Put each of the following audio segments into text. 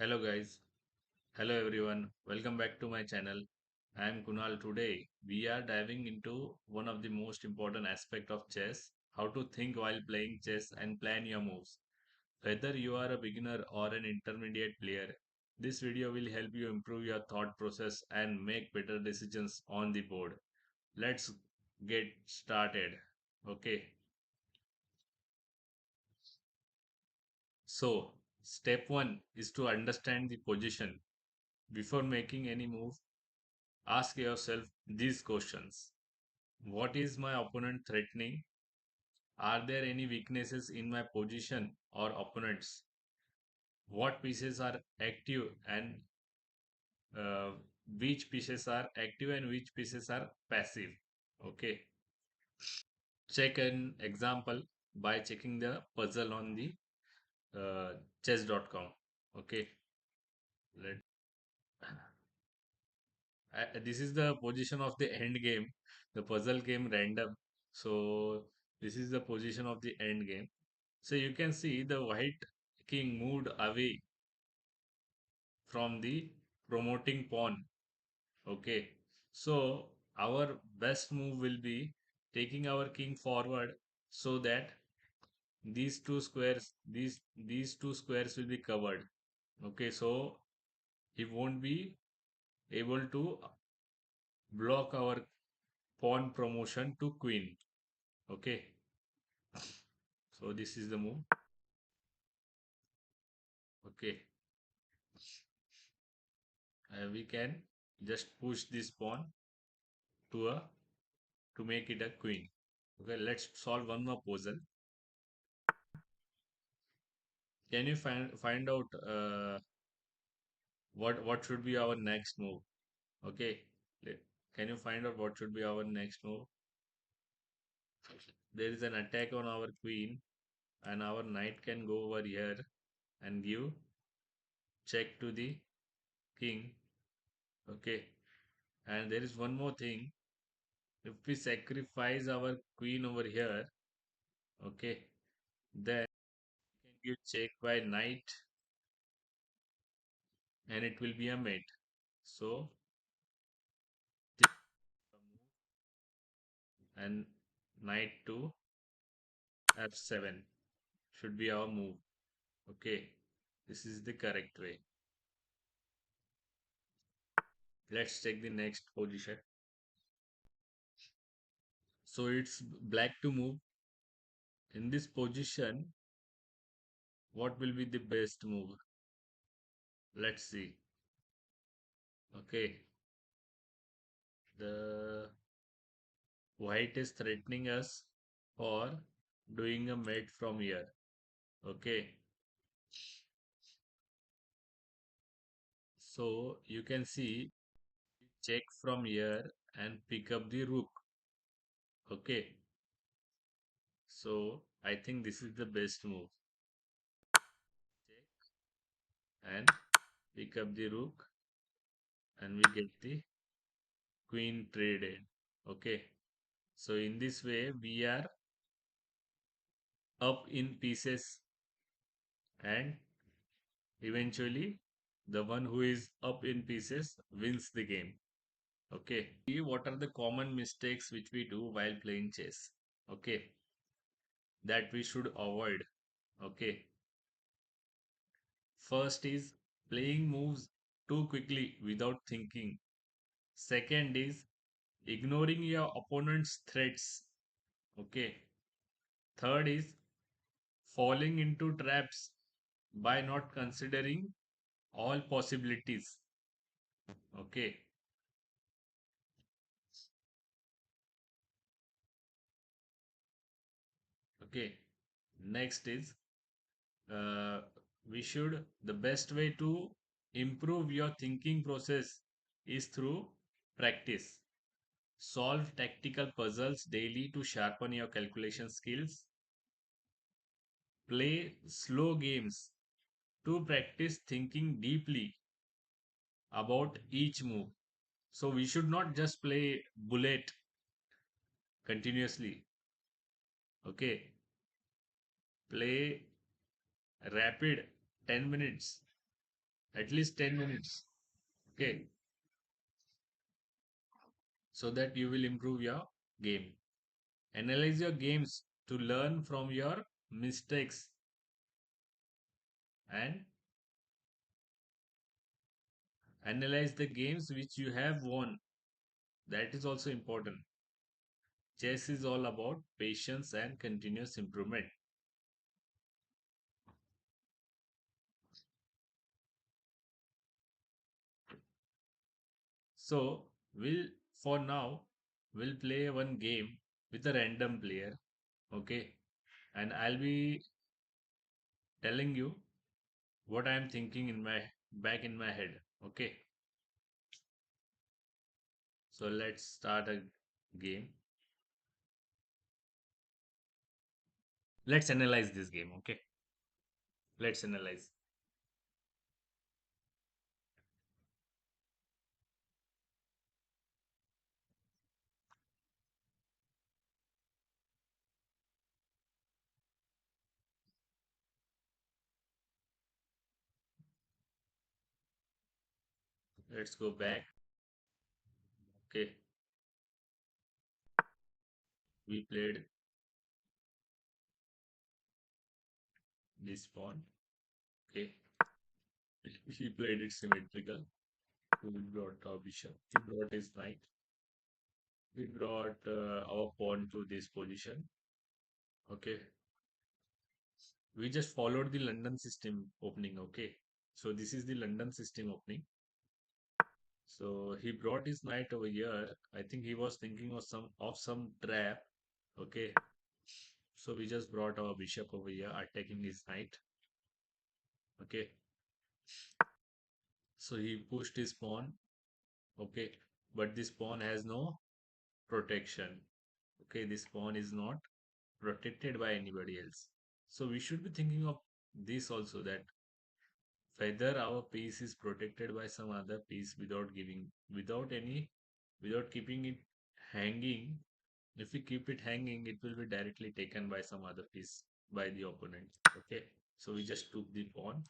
Hello guys, hello everyone. Welcome back to my channel. I am Kunal. Today we are diving into one of the most important aspect of chess, how to think while playing chess and plan your moves. Whether you are a beginner or an intermediate player, this video will help you improve your thought process and make better decisions on the board. Let's get started. Okay. So, step 1 is to understand the position. Before making any move, ask yourself these questions. What is my opponent threatening? Are there any weaknesses in my position or opponents? What pieces are active and uh, which pieces are active and which pieces are passive? Okay. Check an example by checking the puzzle on the chess.com. Okay. Let this is the position of the end game. The puzzle came random. So this is the position of the end game. So you can see the white king moved away from the promoting pawn. Okay. So our best move will be taking our king forward so that these two squares will be covered. Okay. So he won't be able to block our pawn promotion to queen. Okay. So this is the move. Okay. We can just push this pawn to a to make it a queen. Okay, let's solve one more puzzle. Can you find out what should be our next move? Okay, can you find out what should be our next move? There is an attack on our queen, and our knight can go over here and give check to the king. Okay, and there is one more thing. If we sacrifice our queen over here, okay, then we can give check by knight, and it will be a mate. So this is the move, and knight to f7 should be our move. Okay, this is the correct way. Let's take the next position. So it's black to move. In this position, what will be the best move? Let's see. Okay, the white is threatening us for doing a mate from here. Okay, so you can see check from here and pick up the rook. Okay, so I think this is the best move. Check and pick up the rook, and we get the queen traded. Okay, so in this way we are up in pieces, and eventually the one who is up in pieces wins the game. Okay, see what are the common mistakes which we do while playing chess? Okay, that we should avoid. Okay, first is playing moves too quickly without thinking. Second is ignoring your opponent's threats. Okay. Third is falling into traps by not considering all possibilities. Okay. Okay. Next is uh, the best way to improve your thinking process is through practice. Solve tactical puzzles daily to sharpen your calculation skills. Play slow games to practice thinking deeply about each move. So we should not just play bullet continuously. Okay. Play rapid 10 minutes at least 10 minutes. Okay, so that you will improve your game. Analyze your games to learn from your mistakes and analyze the games which you have won. That is also important. Chess is all about patience and continuous improvement. So, we'll for now we'll play one game with a random player, okay? And I'll be telling you what I'm thinking in my back in my head, okay? So let's start a game. Let's analyze this game, okay? Let's analyze. Let's go back. Okay, we played this pawn. Okay, he played it symmetrical. We brought our bishop. He brought his knight. We brought our pawn to this position. Okay, we just followed the London system opening. Okay, so this is the London system opening. So he brought his knight over here. I think he was thinking of some trap. Okay, so we just brought our bishop over here, attacking his knight. Okay, so he pushed his pawn. Okay, but this pawn has no protection. Okay, this pawn is not protected by anybody else. So we should be thinking of this also, that whether our piece is protected by some other piece without without keeping it hanging. If we keep it hanging, it will be directly taken by some other piece by the opponent. Okay, so we just took the pawn.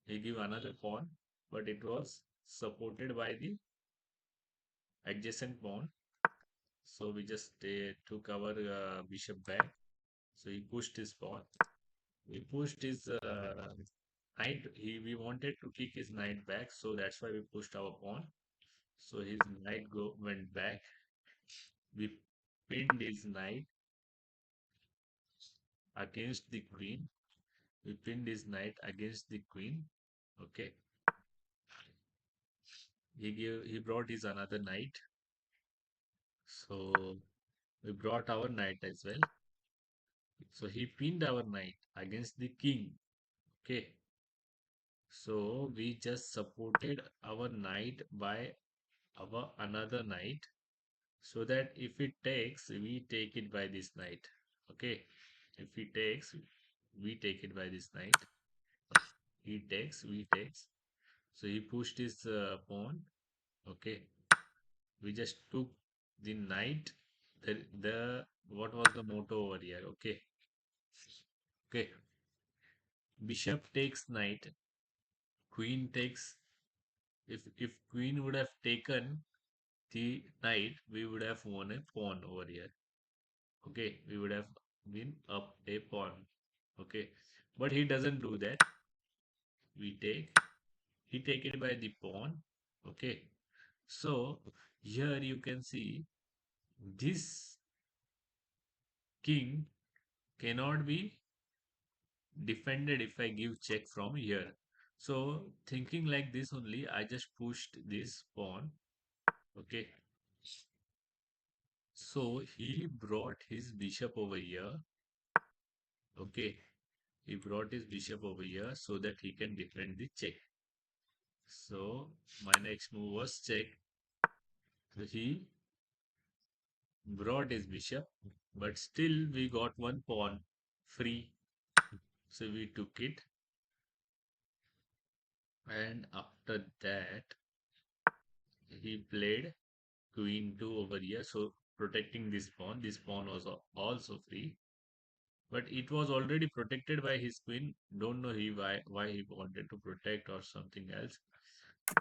He gave another pawn, but it was supported by the adjacent pawn. So we just took our bishop back. So he pushed his pawn. We pushed his knight. We wanted to kick his knight back, so that's why we pushed our pawn. So his knight went back. We pinned his knight against the queen. We pinned his knight against the queen. Okay. He brought his another knight. So we brought our knight as well. So he pinned our knight against the king. Okay. So we just supported our knight by our another knight, so that if it takes, we take it by this knight. Okay. If he takes, we take it by this knight. He takes, we takes. So he pushed his pawn. Okay. We just took the knight. The what was the motto over here? Okay. Okay. Bishop takes knight. Queen takes. If queen would have taken the knight, we would have won a pawn over here. Okay, we would have been up a pawn. Okay, but he doesn't do that. We take, he take it by the pawn. Okay, so here you can see this king cannot be defended if I give check from here. So thinking like this only, I just pushed this pawn. Okay, so he brought his bishop over here. Okay, he brought his bishop over here so that he can defend the check. So my next move was check. So he brought his bishop, but still we got one pawn free. So we took it, and after that he played queen 2 over here. So protecting this pawn was also free. but it was already protected by his queen. Don't know why he wanted to protect or something else.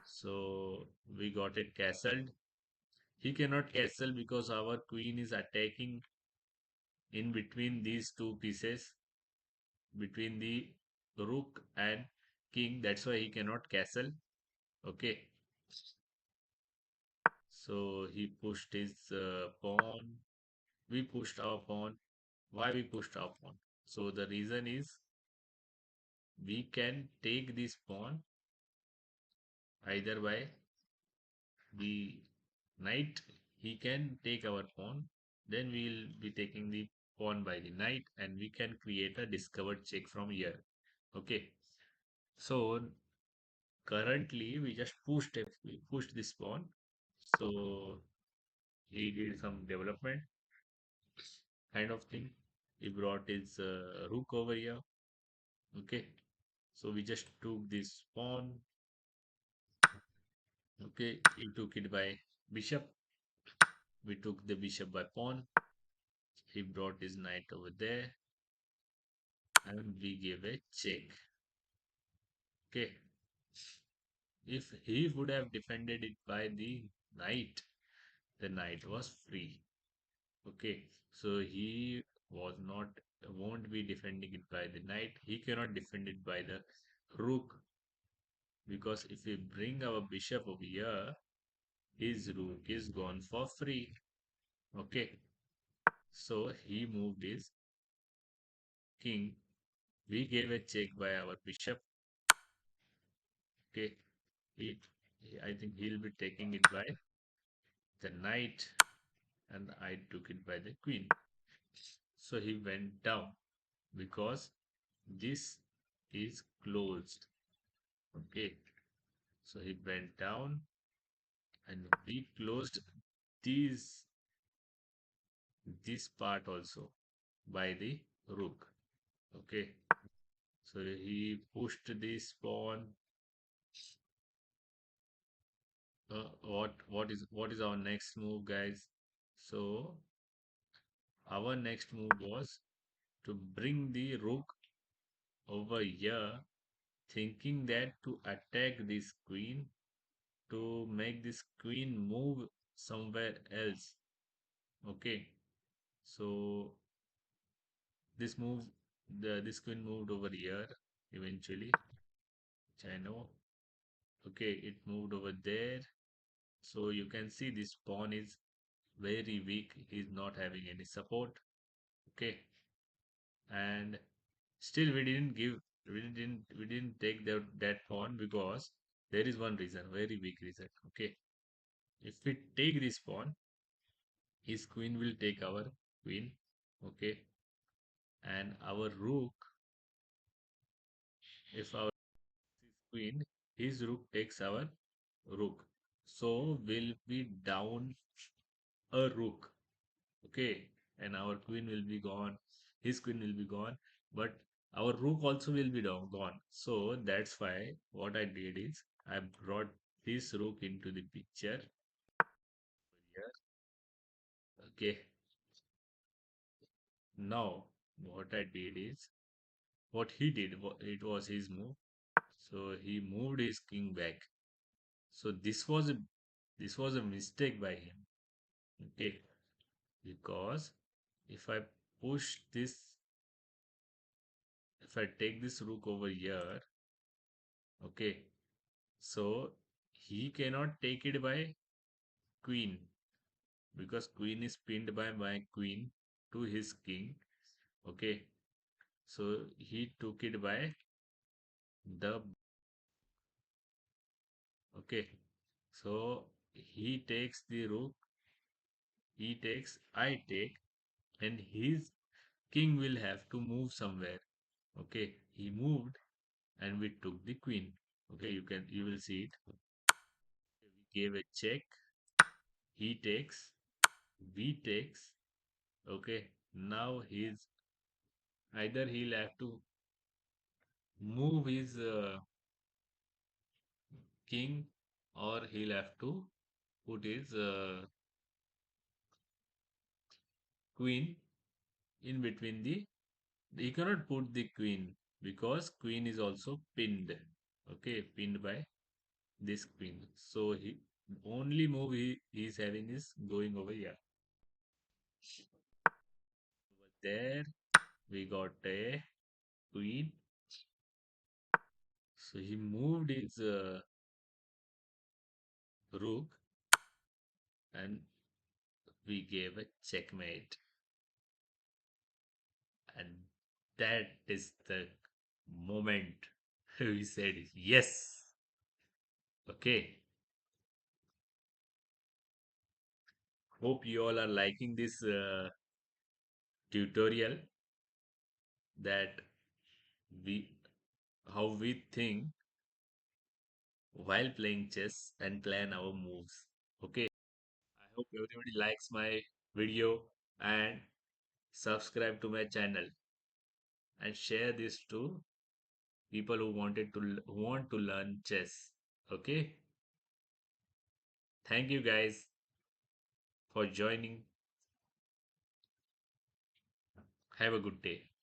So we got it castled. He cannot castle because our queen is attacking in between these two pieces, between the rook and king. That's why he cannot castle. Okay. So he pushed his pawn. We pushed our pawn. Why we pushed our pawn? So the reason is we can take this pawn either by the knight. He can take our pawn. Then we'll be taking the pawn by the knight, and we can create a discovered check from here. Okay. So currently we just we pushed this pawn. So he did some development kind of thing. He brought his rook over here. Okay. So we just took this pawn. Okay. He took it by bishop. We took the bishop by pawn. He brought his knight over there. And we gave a check. Okay. If he would have defended it by the knight was free. Okay. So he was not won't be defending it by the knight. He cannot defend it by the rook, because if we bring our bishop over here, his rook is gone for free. Okay. So he moved his king. We gave a check by our bishop. Okay. He, I think he'll be taking it by the knight, and I took it by the queen. So he went down because this is closed. Okay. So he went down, and we closed these this part also by the rook. Okay. So he pushed this pawn. What is our next move, guys? So our next move was to bring the rook over here, thinking that to attack this queen, to make this queen move somewhere else. Okay. So this move, this queen moved over here eventually, which I know. Okay, it moved over there. So you can see this pawn is very weak. He's not having any support. Okay. And still we didn't take that pawn because there is one reason, very big reason. Okay. If we take this pawn, his queen will take our queen. Okay. And our rook, if our queen, his rook takes our rook. So we'll be down a rook. Okay. And our queen will be gone. His queen will be gone. But our rook also will be down, gone. So that's why what I did is I brought this rook into the picture here. Okay. Now what I did is what he did, it was his move. So he moved his king back. So this was a mistake by him. Okay. Because if I push this, if I take this rook over here, okay, so he cannot take it by queen, because queen is pinned by my queen to his king. Okay. So he took it by the, okay. So he takes the rook, he takes, I take, and his king will have to move somewhere. Okay. He moved and we took the queen. Okay. You will see it. We gave a check. He takes, we takes. Okay. Now either he'll have to move his king, or he'll have to put his queen in between the he cannot put the queen because queen is also pinned. Okay, pinned by this queen. So he only move he is having is going over here. Over there we got a queen. So he moved his rook and we gave a checkmate. And that is the moment we said yes. Okay. Hope you all are liking this tutorial that we how we think while playing chess and plan our moves. Okay. I hope everybody likes my video and subscribe to my channel and share this to people who who want to learn chess. Okay. Thank you guys for joining. Have a good day.